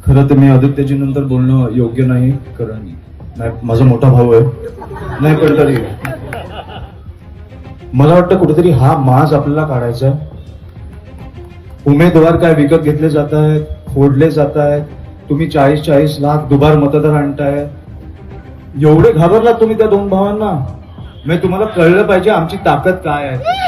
खरं तर मी आदित्यजी नंतर बोलणं योग्य नाही, कारण नाही, माझा मोठा भाऊ आहे नाही, पण तरी मला वाटतं कुठेतरी हा माज आपल्याला काढायचा आहे. उमेदवार काय विकत घेतले जात आहेत, फोडले जात आहेत. तुम्ही 40-40 लाख दुबार मतदार आणताय. एवढे घाबरलात तुम्ही त्या दोन भावांना? मी तुम्हाला कळलं पाहिजे आमची ताकद काय आहे.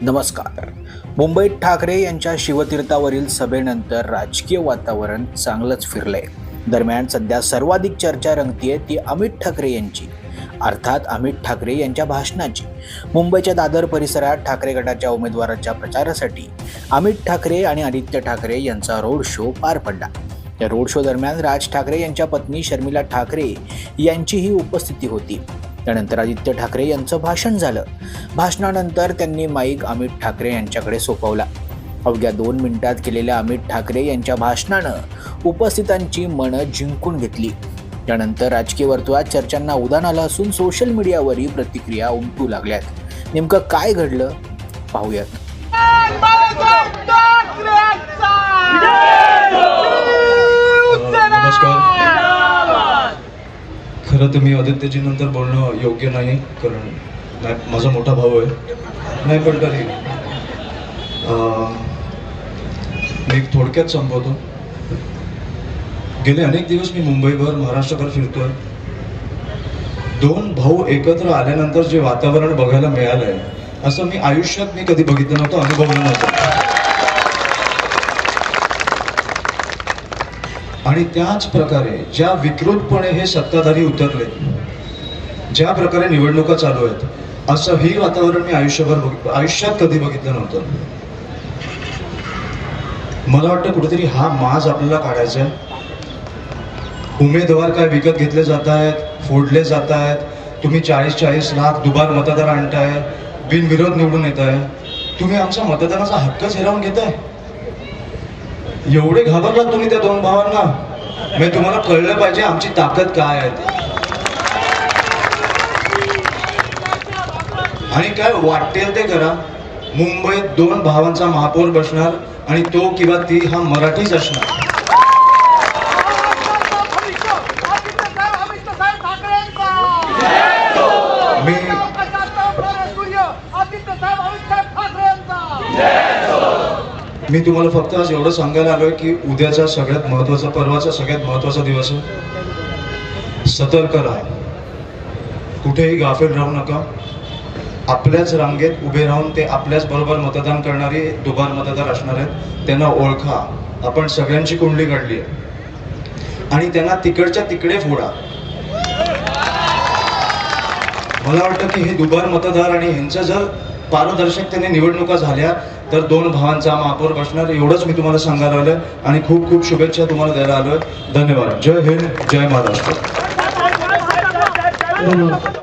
नमस्कार. मुंबईत ठाकरे यांच्या शिवतीर्थावरील सभेनंतर राजकीय वातावरण चांगलंच फिरलंय. दरम्यान सध्या सर्वाधिक चर्चा रंगतीये ती अमित ठाकरे यांची, अर्थात अमित ठाकरे यांच्या भाषणाची. मुंबईच्या दादर परिसरात ठाकरे गटाच्या उमेदवाराच्या प्रचारासाठी अमित ठाकरे आणि आदित्य ठाकरे यांचा रोड शो पार पडला. या रोड शो दरम्यान राज ठाकरे यांच्या पत्नी शर्मिला ठाकरे यांचीही उपस्थिती होती. त्यानंतर आदित्य ठाकरे यांचं भाषण झालं. भाषणानंतर त्यांनी माईक अमित ठाकरे यांच्याकडे सोपवला. अवघ्या 2 मिनिटात केलेल्या अमित ठाकरे यांच्या भाषणानं उपस्थितांची मनं जिंकून घेतली. त्यानंतर राजकीय वर्तुळात चर्चांना उधाण आलं असून सोशल मीडियावरही प्रतिक्रिया उमटू लागल्यात. नेमकं काय घडलं पाहूयात. खरं तर मी आदित्यजी नंतर बोलणं योग्य नाही, कारण नाही, माझा मोठा भाऊ आहे नाही, पण तरी मी थोडक्यात संपवतो. गेले अनेक दिवस मी मुंबईभर महाराष्ट्रभर फिरतोय. 2 भाऊ एकत्र आल्यानंतर जे वातावरण बघायला मिळालंय असं मी आयुष्यात कधी बघितलं नव्हतं, अनुभवलं नव्हतं. आणि त्याच प्रकारे ज्या विकृतपणे हे सत्ताधारी उतरले, ज्या प्रकारे निवडणुका चालू आहेत, असं ही वातावरण मी आयुष्यात कधी बघितलं नव्हतं. मला वाटतं कुठेतरी हा माज आपल्याला काढायचा आहे. उमेदवार काय विकत घेतले जात आहेत, फोडले जात आहेत. तुम्ही 40-40 लाख दुबार मतदार आणताय, बिनविरोध निवडून येत आहे. तुम्ही आमचा मतदानाचा हक्कच हिरावून घेताय. एवढे घाबरलात तुम्ही त्या 2 भावांना? मी तुम्हाला कळलं पाहिजे आमची ताकद काय आहे. आणि काय वाटेल ते करा. मुंबईत 2 भावांचा महापौर बसणार आणि तो किंवा ती हा मराठीच असणार. मी तुम्हाला फक्त आज एवढं सांगायला आलोय की उद्याचा सगळ्यात महत्वाचा, परवाचा सगळ्यात महत्वाचा दिवस आहे. सतर्क राहा, कुठेही गाफील राहू नका. आपल्याच रांगेत उभे राहून ते आपल्याच बरोबर मतदान करणारे दुबार मतदार असणार आहेत. त्यांना ओळखा. आपण सगळ्यांची कुंडली काढली आहे आणि त्यांना तिकडच्या तिकडे फोडा. मला वाटतं की हे दुबार मतदार आणि ह्यांचं जर पारदर्शकतेने निवडणुका झाल्या तर 2 भावांचा महापौर बसणार. एवढंच मी तुम्हाला सांगायला आलोय आणि खूप खूप शुभेच्छा तुम्हाला द्यायला आलोय. धन्यवाद. जय हिंद, जय महाराष्ट्र.